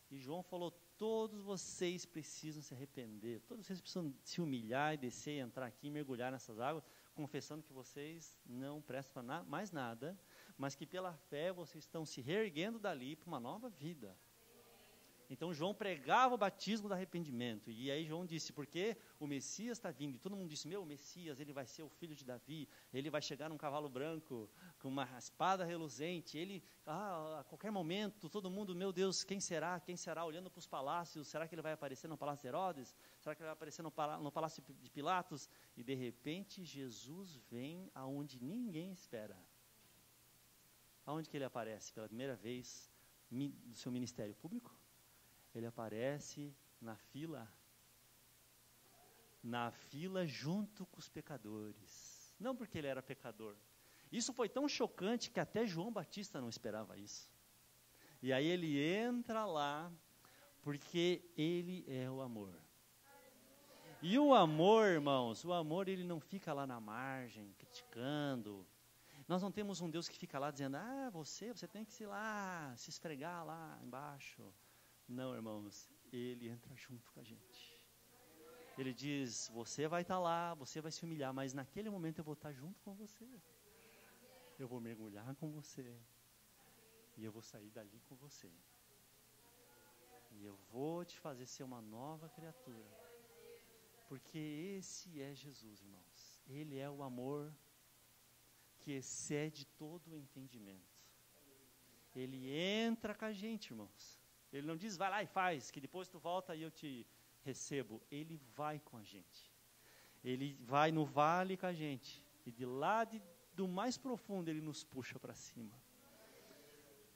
A: E João falou, todos vocês precisam se arrepender, todos vocês precisam se humilhar e descer e entrar aqui e mergulhar nessas águas, confessando que vocês não prestam para mais nada, mas que pela fé vocês estão se reerguendo dali para uma nova vida. Então João pregava o batismo do arrependimento, e aí João disse, porque o Messias está vindo, e todo mundo disse, o Messias, ele vai ser o filho de Davi, ele vai chegar num cavalo branco, com uma espada reluzente, ele, a qualquer momento, todo mundo, meu Deus, quem será, olhando para os palácios, será que ele vai aparecer no palácio de Herodes, será que ele vai aparecer no palácio de Pilatos, e de repente Jesus vem aonde ninguém espera. Aonde que ele aparece pela primeira vez no seu ministério público? Ele aparece na fila junto com os pecadores. Não porque ele era pecador. Isso foi tão chocante que até João Batista não esperava isso. E aí ele entra lá, porque ele é o amor. E o amor, irmãos, o amor ele não fica lá na margem, criticando. Nós não temos um Deus que fica lá dizendo, você tem que ir lá, se esfregar lá embaixo. Não, irmãos, ele entra junto com a gente. Ele diz, você vai estar lá, você vai se humilhar, mas naquele momento eu vou estar junto com você. Eu vou mergulhar com você. E eu vou sair dali com você. E eu vou te fazer ser uma nova criatura. Porque esse é Jesus, irmãos. Ele é o amor que excede todo o entendimento. Ele entra com a gente, irmãos. Ele não diz, vai lá e faz, que depois tu volta e eu te recebo. Ele vai com a gente. Ele vai no vale com a gente. E de lá do mais profundo ele nos puxa para cima.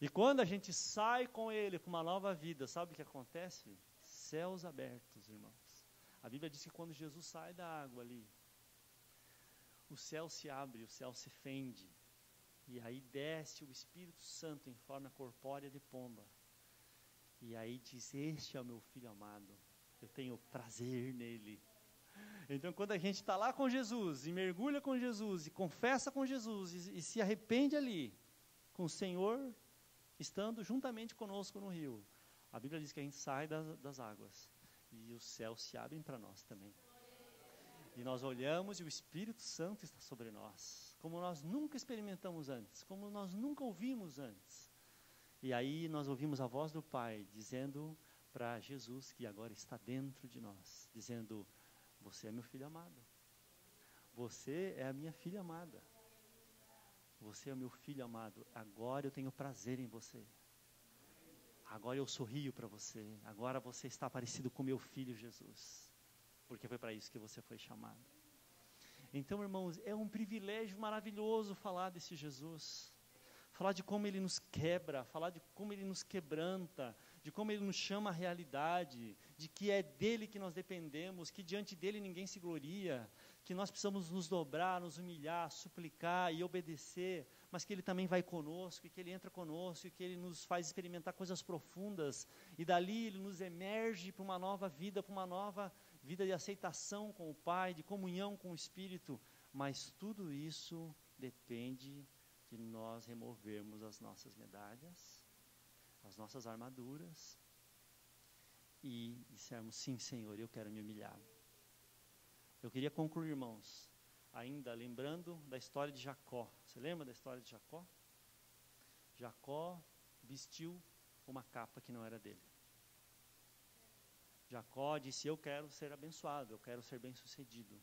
A: E quando a gente sai com ele para uma nova vida, sabe o que acontece? Céus abertos, irmãos. A Bíblia diz que quando Jesus sai da água ali, o céu se abre, o céu se fende. E aí desce o Espírito Santo em forma corpórea de pomba. E aí diz, este é o meu filho amado, eu tenho prazer nele. Então quando a gente está lá com Jesus, e mergulha com Jesus, e confessa com Jesus, e se arrepende ali, com o Senhor estando juntamente conosco no rio, A Bíblia diz que a gente sai das águas e os céus se abrem para nós também. E nós olhamos e o Espírito Santo está sobre nós, como nós nunca experimentamos antes, como nós nunca ouvimos antes. E aí nós ouvimos a voz do Pai dizendo para Jesus, que agora está dentro de nós, dizendo: você é meu filho amado, você é a minha filha amada, você é o meu filho amado, agora eu tenho prazer em você, agora eu sorrio para você, agora você está parecido com meu filho Jesus, porque foi para isso que você foi chamado. Então, irmãos, é um privilégio maravilhoso falar desse Jesus, falar de como Ele nos quebra, falar de como Ele nos quebranta, de como Ele nos chama à realidade, de que é dEle que nós dependemos, que diante dEle ninguém se gloria, que nós precisamos nos dobrar, nos humilhar, suplicar e obedecer, mas que Ele também vai conosco, e que Ele entra conosco, e que Ele nos faz experimentar coisas profundas, e dali Ele nos emerge para uma nova vida de aceitação com o Pai, de comunhão com o Espírito, mas tudo isso depende de nós removermos as nossas medalhas, as nossas armaduras, e dissermos: sim, Senhor, eu quero me humilhar. Eu queria concluir, irmãos, ainda lembrando da história de Jacó. Você lembra da história de Jacó? Jacó vestiu uma capa que não era dele. Jacó disse: eu quero ser abençoado, eu quero ser bem-sucedido.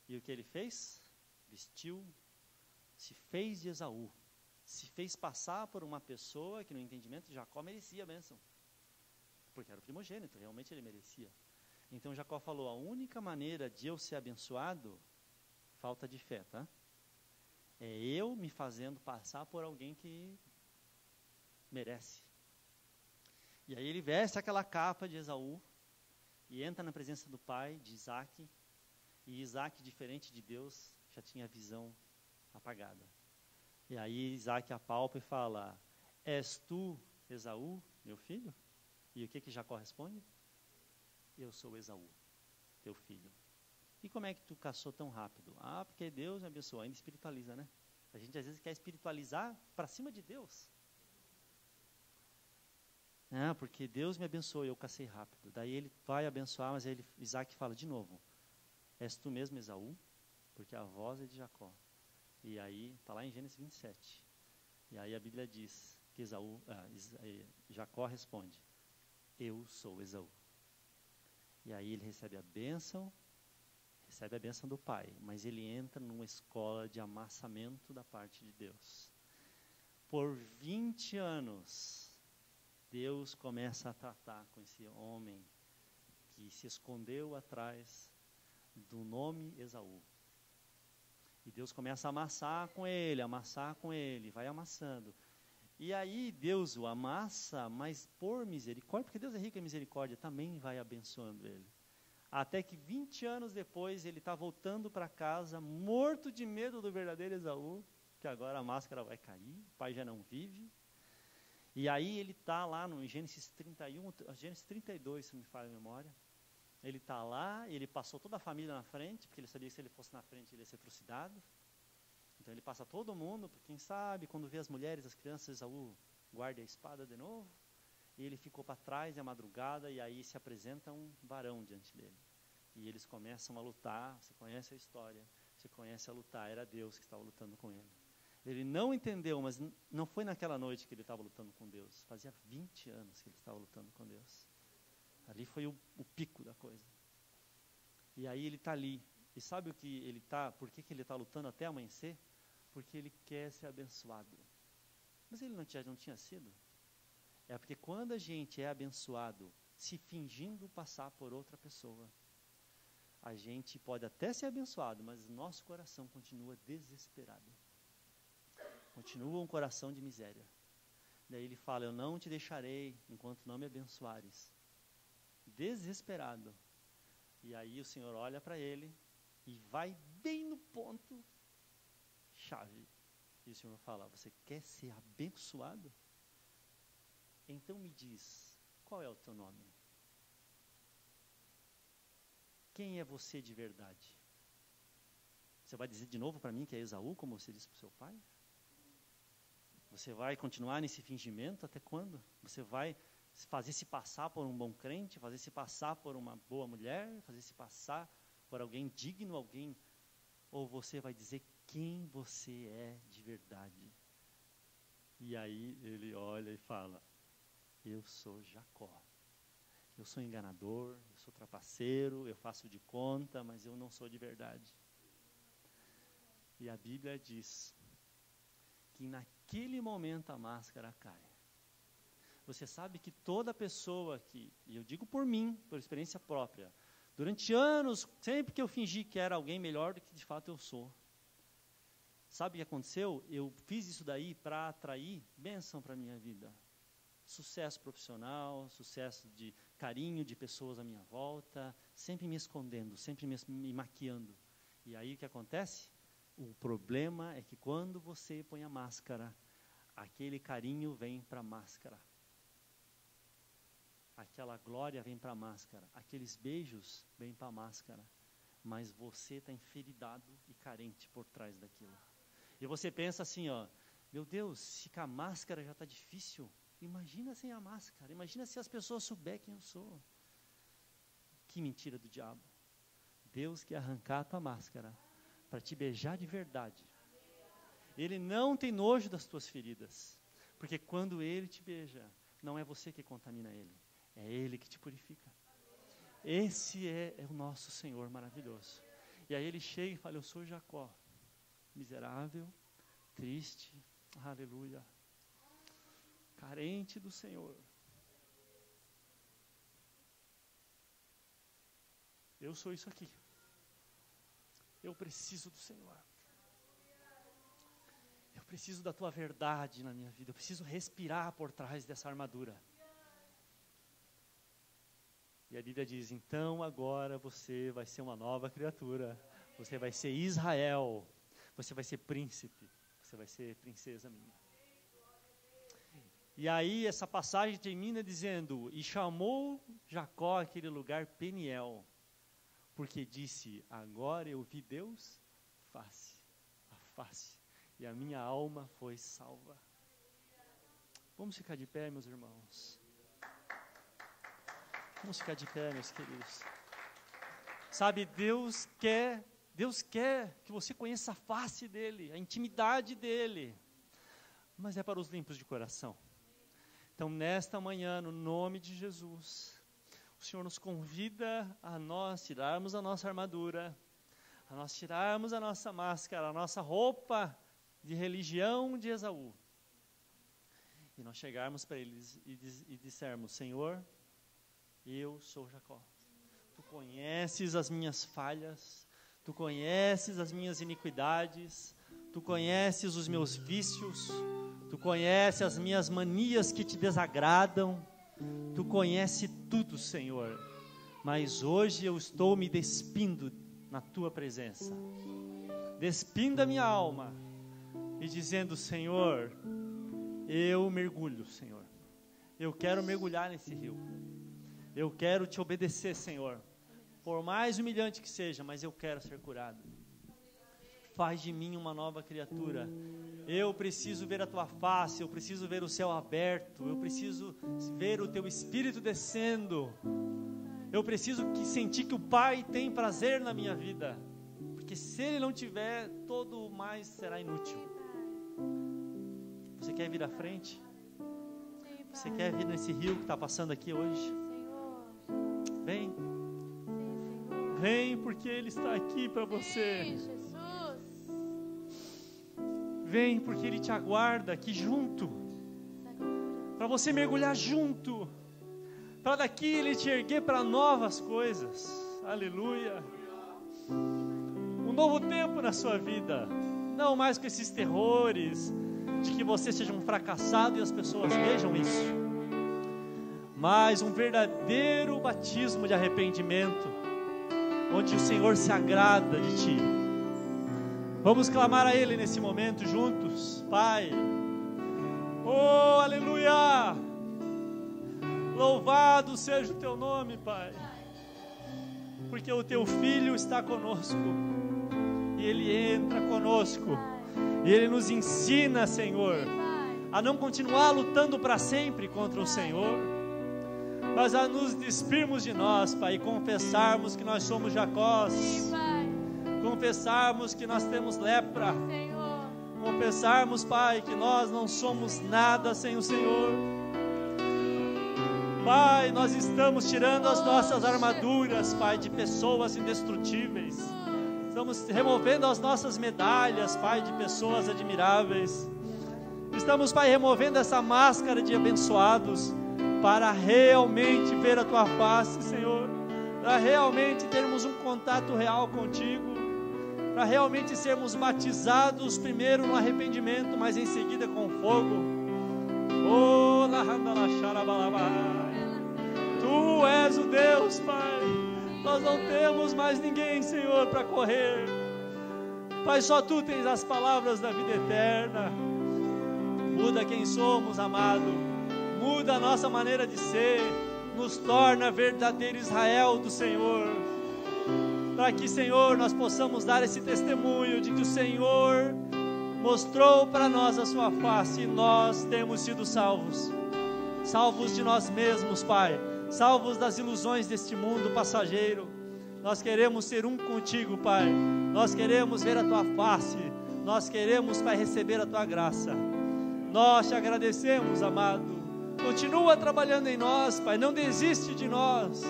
A: E o que ele fez? Vestiu, se fez de Esaú, se fez passar por uma pessoa que no entendimento de Jacó merecia a bênção, porque era o primogênito, realmente ele merecia. Então Jacó falou: a única maneira de eu ser abençoado, falta de fé, tá? É eu me fazendo passar por alguém que merece. E aí ele veste aquela capa de Esaú e entra na presença do pai, de Isaac, e Isaac, diferente de Deus, já tinha a visão apagada. E aí Isaac apalpa e fala: és tu, Esaú, meu filho? E o que Jacó responde? Eu sou Esaú, teu filho. E como é que tu caçou tão rápido? Ah, porque Deus me abençoou. Ainda espiritualiza, né? A gente às vezes quer espiritualizar para cima de Deus. Ah, porque Deus me abençoou e eu cacei rápido. Daí ele vai abençoar, mas aí Isaac fala de novo: és tu mesmo, Esaú? Porque a voz é de Jacó. E aí, está lá em Gênesis 27. E aí a Bíblia diz que Jacó responde: eu sou Esaú. E aí ele recebe a bênção do pai, mas ele entra numa escola de amassamento da parte de Deus. Por 20 anos, Deus começa a tratar com esse homem que se escondeu atrás do nome Esaú. E Deus começa a amassar com ele, vai amassando. E aí Deus o amassa, mas por misericórdia, porque Deus é rico em misericórdia, também vai abençoando ele. Até que 20 anos depois ele está voltando para casa, morto de medo do verdadeiro Esaú, que agora a máscara vai cair, o pai já não vive. E aí ele está lá no Gênesis 31, Gênesis 32, se não me falha a memória. Ele está lá, ele passou toda a família na frente, porque ele sabia que se ele fosse na frente ele ia ser trucidado. Então ele passa todo mundo, porque quem sabe, quando vê as mulheres, as crianças, Esaú guarda a espada de novo. E ele ficou para trás, é a madrugada, e aí se apresenta um varão diante dele. E eles começam a lutar, você conhece a história, você conhece a lutar, era Deus que estava lutando com ele. Ele não entendeu, mas não foi naquela noite que ele estava lutando com Deus, fazia 20 anos que ele estava lutando com Deus. Ali foi o pico da coisa. E aí ele está ali, e sabe o que ele está, por que ele está lutando até amanhecer? Porque ele quer ser abençoado. Mas ele não tinha sido. É porque quando a gente é abençoado, se fingindo passar por outra pessoa, a gente pode até ser abençoado, mas nosso coração continua desesperado. Continua um coração de miséria. Daí ele fala: eu não te deixarei enquanto não me abençoares. Desesperado. E aí o Senhor olha para ele e vai bem no ponto chave. E o Senhor fala: você quer ser abençoado? Então me diz, qual é o teu nome? Quem é você de verdade? Você vai dizer de novo para mim que é Esaú, como você disse para o seu pai? Você vai continuar nesse fingimento até quando? Você vai fazer se passar por um bom crente, fazer se passar por uma boa mulher, fazer se passar por alguém digno, ou você vai dizer quem você é de verdade? E aí ele olha e fala: eu sou Jacó. Eu sou enganador, eu sou trapaceiro, eu faço de conta, mas eu não sou de verdade. E a Bíblia diz que naquele momento a máscara cai. Você sabe que toda pessoa que, e eu digo por mim, por experiência própria, durante anos, sempre que eu fingi que era alguém melhor do que de fato eu sou. Sabe o que aconteceu? Eu fiz isso daí para atrair bênção para a minha vida. Sucesso profissional, sucesso de carinho de pessoas à minha volta, sempre me escondendo, sempre me maquiando. E aí o que acontece? O problema é que quando você põe a máscara, aquele carinho vem para a máscara. Aquela glória vem para a máscara. Aqueles beijos vêm para a máscara. Mas você está enferidado e carente por trás daquilo. E você pensa assim, ó, meu Deus, se com a máscara já está difícil, imagina sem a máscara, imagina se as pessoas souberem quem eu sou. Que mentira do diabo. Deus quer arrancar a tua máscara para te beijar de verdade. Ele não tem nojo das tuas feridas, porque quando Ele te beija, não é você que contamina Ele, é Ele que te purifica. Esse é o nosso Senhor maravilhoso. E aí Ele chega e fala: eu sou Jacó, miserável, triste, aleluia, carente do Senhor. Eu sou isso aqui. Eu preciso do Senhor. Eu preciso da tua verdade na minha vida. Eu preciso respirar por trás dessa armadura. E a Bíblia diz: então agora você vai ser uma nova criatura. Você vai ser Israel. Você vai ser príncipe. Você vai ser princesa minha. E aí essa passagem termina dizendo: e chamou Jacó aquele lugar Peniel, porque disse: agora eu vi Deus face a face, e a minha alma foi salva. Vamos ficar de pé, meus irmãos. Vamos ficar de pé, meus queridos. Sabe, Deus quer que você conheça a face dEle, a intimidade dEle, mas é para os limpos de coração. Então, nesta manhã, no nome de Jesus, o Senhor nos convida a nós tirarmos a nossa armadura, a nós tirarmos a nossa máscara, a nossa roupa de religião de Esaú, e nós chegarmos para eles e dissermos: Senhor, eu sou Jacó, Tu conheces as minhas falhas, Tu conheces as minhas iniquidades, Tu conheces os meus vícios, Tu conheces as minhas manias que Te desagradam, Tu conheces tudo, Senhor, mas hoje eu estou me despindo na Tua presença, despindo a minha alma e dizendo: Senhor, eu mergulho, Senhor, eu quero mergulhar nesse rio, eu quero Te obedecer, Senhor, por mais humilhante que seja, mas eu quero ser curado. Faz de mim uma nova criatura. Eu preciso ver a Tua face, eu preciso ver o céu aberto, eu preciso ver o Teu Espírito descendo. Eu preciso sentir que o Pai tem prazer na minha vida, porque se Ele não tiver, todo o mais será inútil. Você quer vir à frente? Você quer vir nesse rio que está passando aqui hoje? Vem. Vem, porque Ele está aqui para você. Vem, porque Ele te aguarda aqui junto, para você mergulhar junto, para daqui Ele te erguer para novas coisas. Aleluia. Um novo tempo na sua vida, não mais com esses terrores de que você seja um fracassado e as pessoas vejam isso, mas um verdadeiro batismo de arrependimento, onde o Senhor se agrada de ti. Vamos clamar a Ele nesse momento juntos. Pai, oh, aleluia, louvado seja o Teu nome, Pai, porque o Teu Filho está conosco, e Ele entra conosco, e Ele nos ensina, Senhor, a não continuar lutando para sempre contra o Senhor, mas a nos despirmos de nós, Pai, e confessarmos que nós somos Jacós.
B: Sim, Pai.
A: Confessarmos que nós temos lepra.
B: Senhor.
A: Confessarmos, Pai, que nós não somos nada sem o Senhor. Pai, nós estamos tirando as nossas armaduras, Pai, de pessoas indestrutíveis. Estamos removendo as nossas medalhas, Pai, de pessoas admiráveis. Estamos, Pai, removendo essa máscara de abençoados para realmente ver a Tua face, Senhor. Para realmente termos um contato real contigo. Para realmente sermos batizados primeiro no arrependimento, mas em seguida com fogo. Oh, Tu és o Deus, Pai. Nós não temos mais ninguém, Senhor, para correr. Pai, só Tu tens as palavras da vida eterna. Muda quem somos, amado. Muda a nossa maneira de ser. Nos torna verdadeiro Israel do Senhor. Para que, Senhor, nós possamos dar esse testemunho de que o Senhor mostrou para nós a Sua face e nós temos sido salvos. Salvos de nós mesmos, Pai. Salvos das ilusões deste mundo passageiro. Nós queremos ser um contigo, Pai. Nós queremos ver a Tua face. Nós queremos, Pai, receber a Tua graça. Nós Te agradecemos, amado. Continua trabalhando em nós, Pai. Não desiste de nós.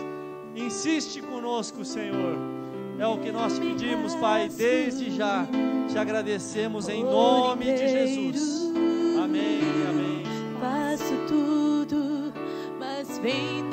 A: Insiste conosco, Senhor. É o que nós Te pedimos, Pai, desde já. Te agradecemos em nome de Jesus. Amém, amém.
B: Faço tudo, mas vem